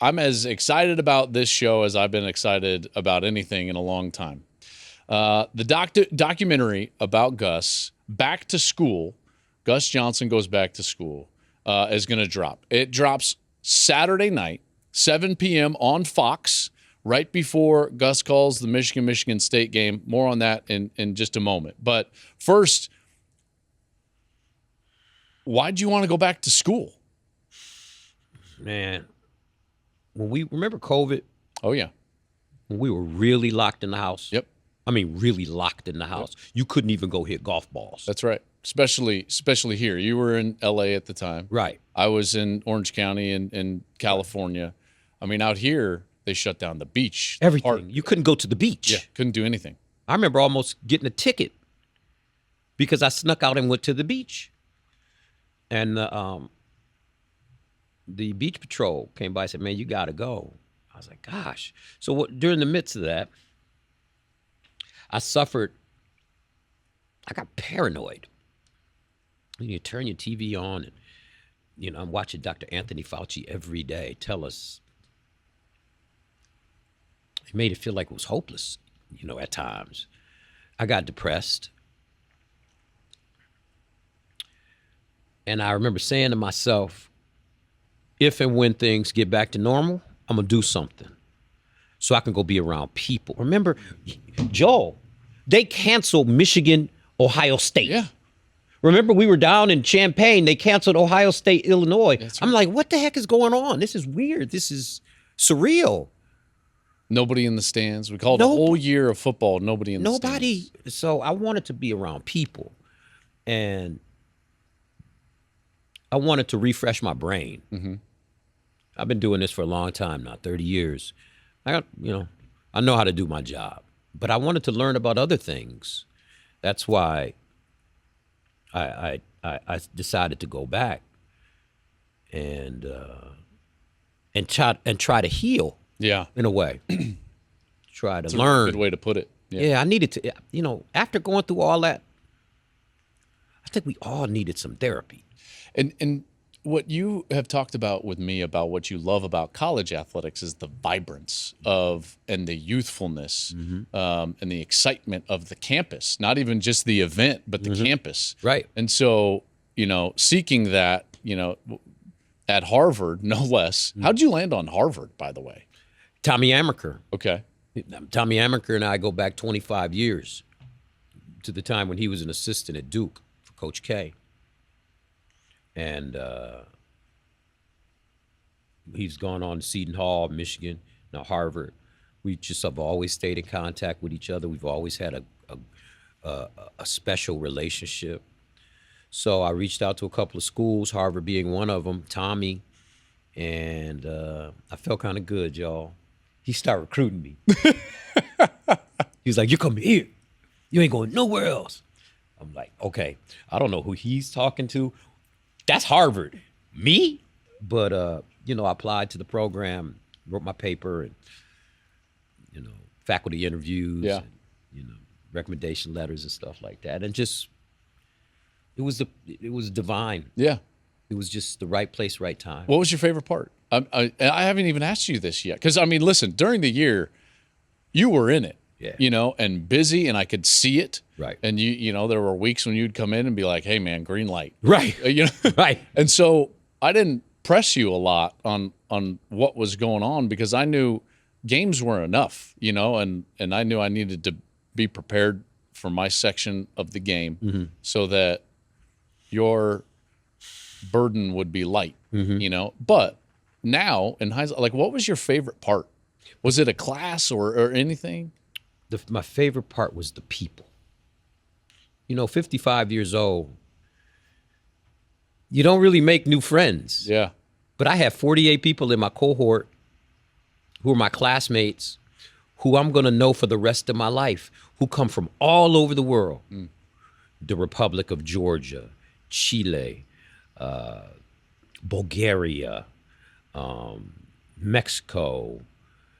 I'm as excited about this show as I've been excited about anything in a long time. The documentary about Gus, Back to School, Gus Johnson Goes Back to School, is going to drop. It drops Saturday night, 7 p.m. on Fox, right before Gus calls the Michigan State game. More on that in just a moment. But first, why'd you want to go back to school? Man, when we remember COVID. Oh, yeah. When we were really locked in the house. Yep. I mean, really locked in the house. Yep. You couldn't even go hit golf balls. That's right. Especially here. You were in L.A. at the time. Right. I was in Orange County in California. I mean, out here, they shut down the beach. Everything. You couldn't go to the beach. Yeah, couldn't do anything. I remember almost getting a ticket because I snuck out and went to the beach. And the beach patrol came by and said, man, you got to go. I was like, gosh. So during the midst of that, I got paranoid. You turn your TV on and, I'm watching Dr. Anthony Fauci every day tell us. It made it feel like it was hopeless, at times. I got depressed. And I remember saying to myself, if and when things get back to normal, I'm going to do something so I can go be around people. Remember, Joel, they canceled Michigan, Ohio State. Yeah. Remember, we were down in Champaign. They canceled Ohio State, Illinois. Right. I'm like, what the heck is going on? This is weird. This is surreal. Nobody in the stands. We called a whole year of football, nobody in the stands. So I wanted to be around people. And I wanted to refresh my brain. Mm-hmm. I've been doing this for a long time now, 30 years. I know how to do my job. But I wanted to learn about other things. That's why I decided to go back and try to heal. Yeah, in a way, try to learn. A good way to put it. Yeah, I needed to. After going through all that, I think we all needed some therapy. And what you have talked about with me about what you love about college athletics is the vibrance and the youthfulness, and the excitement of the campus. Not even just the event, but the campus. Right. And so, seeking that, at Harvard, no less. How'd you land on Harvard, by the way? Tommy Amaker. Okay. Tommy Amaker and I go back 25 years to the time when he was an assistant at Duke for Coach K. And he's gone on to Seton Hall, Michigan, now Harvard. We just have always stayed in contact with each other. We've always had a special relationship. So I reached out to a couple of schools, Harvard being one of them, Tommy, and I felt kind of good, y'all. He started recruiting me. He was like, "You come here. You ain't going nowhere else." I'm like, okay, I don't know who he's talking to. That's Harvard. Me? But, I applied to the program, wrote my paper, and, faculty interviews, yeah. and, recommendation letters and stuff like that. And just, it was divine. Yeah. It was just the right place, right time. What was your favorite part? I haven't even asked you this yet. Because, listen, during the year, you were in it. Yeah. And busy, and I could see it. Right. And there were weeks when you'd come in and be like, "Hey, man, green light." Right. Right. And so I didn't press you a lot on what was going on because I knew games were enough, and I knew I needed to be prepared for my section of the game so that your burden would be light, But now in hindsight, like, what was your favorite part? Was it a class or anything? My favorite part was the people. 55 years old, you don't really make new friends. Yeah. But I have 48 people in my cohort who are my classmates, who I'm going to know for the rest of my life, who come from all over the world. The Republic of Georgia, Chile, Bulgaria, Mexico,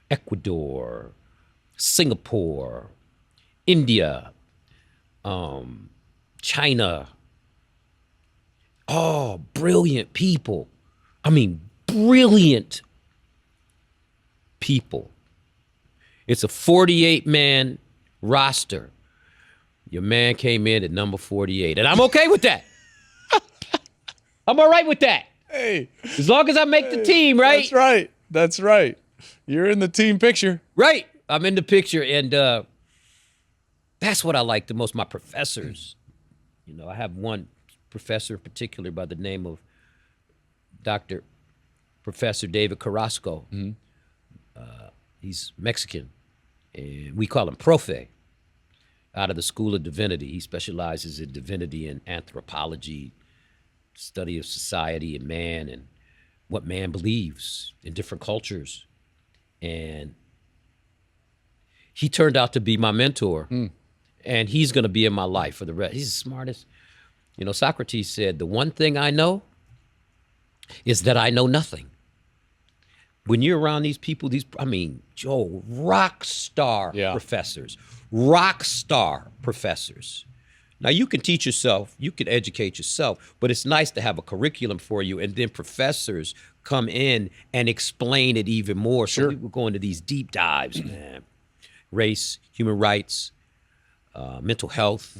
Ecuador, Singapore, India, China. Oh, brilliant people. I mean, brilliant people. It's a 48-man roster. Your man came in at number 48, and I'm okay with that. I'm all right with that. Hey. As long as I make the team, right? That's right. That's right. You're in the team picture. Right. I'm in the picture, and that's what I like the most, my professors. You know, I have one professor in particular by the name of Dr. Professor David Carrasco. Mm-hmm. He's Mexican, and we call him Profe, out of the School of Divinity. He specializes in divinity and anthropology, study of society and man and what man believes in different cultures. And he turned out to be my mentor, and he's going to be in my life for the rest. He's the smartest. You know, Socrates said, the one thing I know is that I know nothing. When you're around these people, Joe, rock star professors, rock star professors. Now, you can teach yourself, you can educate yourself, but it's nice to have a curriculum for you, and then professors come in and explain it even more. Sure. So we were going to these deep dives, man. Race, human rights, mental health,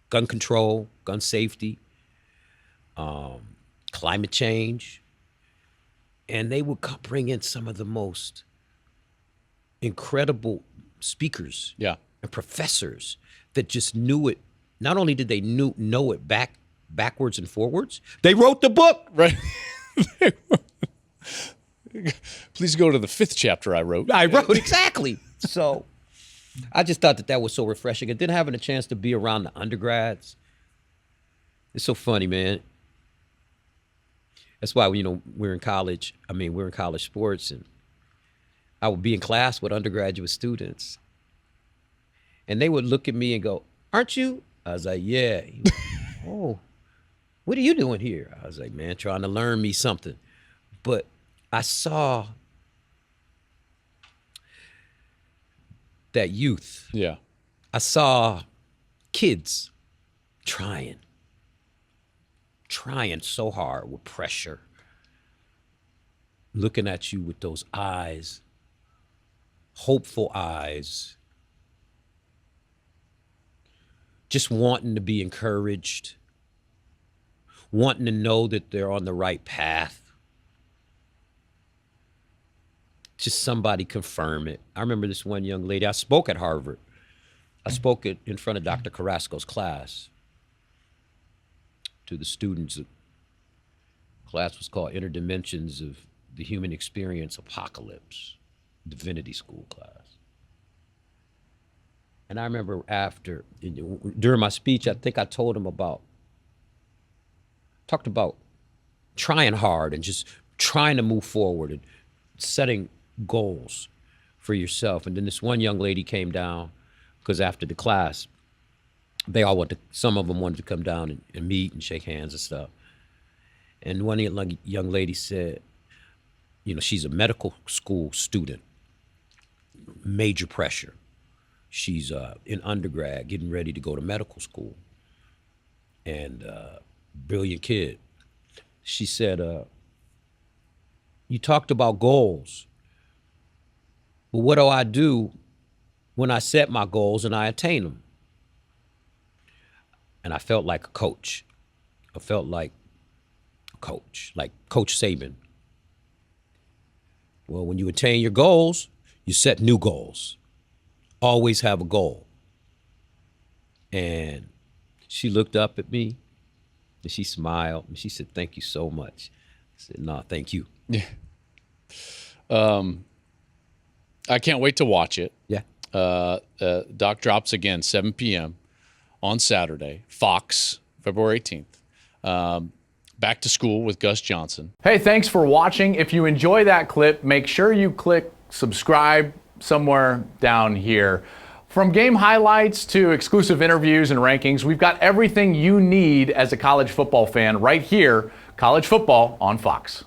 gun control, gun safety, climate change. And they would bring in some of the most incredible speakers and professors that just knew it. Not only did they know it backwards and forwards, they wrote the book. Right. Please go to the 5th chapter I wrote. Exactly. So I just thought that was so refreshing. And then having a chance to be around the undergrads, it's so funny, man. That's why, you know, we're in college sports, and I would be in class with undergraduate students, and they would look at me and go, "Aren't you?" I was like, "Yeah." "Oh, what are you doing here?" I was like, "Man, trying to learn me something." But I saw that youth. Yeah. I saw kids trying so hard with pressure, looking at you with those eyes, hopeful eyes, just wanting to be encouraged, wanting to know that they're on the right path. Just somebody confirm it. I remember this one young lady, I spoke at Harvard. I spoke in front of Dr. Carrasco's class to the students. The class was called Interdimensions of the Human Experience Apocalypse, Divinity School class. And I remember during my speech, I think I told them talked about trying hard and just trying to move forward and setting goals for yourself. And then this one young lady came down, because after the class, some of them wanted to come down and meet and shake hands and stuff. And one young lady said, you know, she's a medical school student, major pressure. She's in undergrad, getting ready to go to medical school, and brilliant kid. She said, you talked about goals, but what do I do when I set my goals and I attain them? And I felt like a coach. I felt like a coach, like Coach Saban. Well, when you attain your goals, you set new goals. Always have a goal. And she looked up at me and she smiled and she said, "Thank you so much." I said, "No, thank you." Yeah. I can't wait to watch it. Yeah. Doc drops again, 7 p.m. on Saturday, Fox, February 18th. Back to School with Gus Johnson. Hey, thanks for watching. If you enjoy that clip, make sure you click subscribe somewhere down here. From game highlights to exclusive interviews and rankings, we've got everything you need as a college football fan right here, College Football on Fox.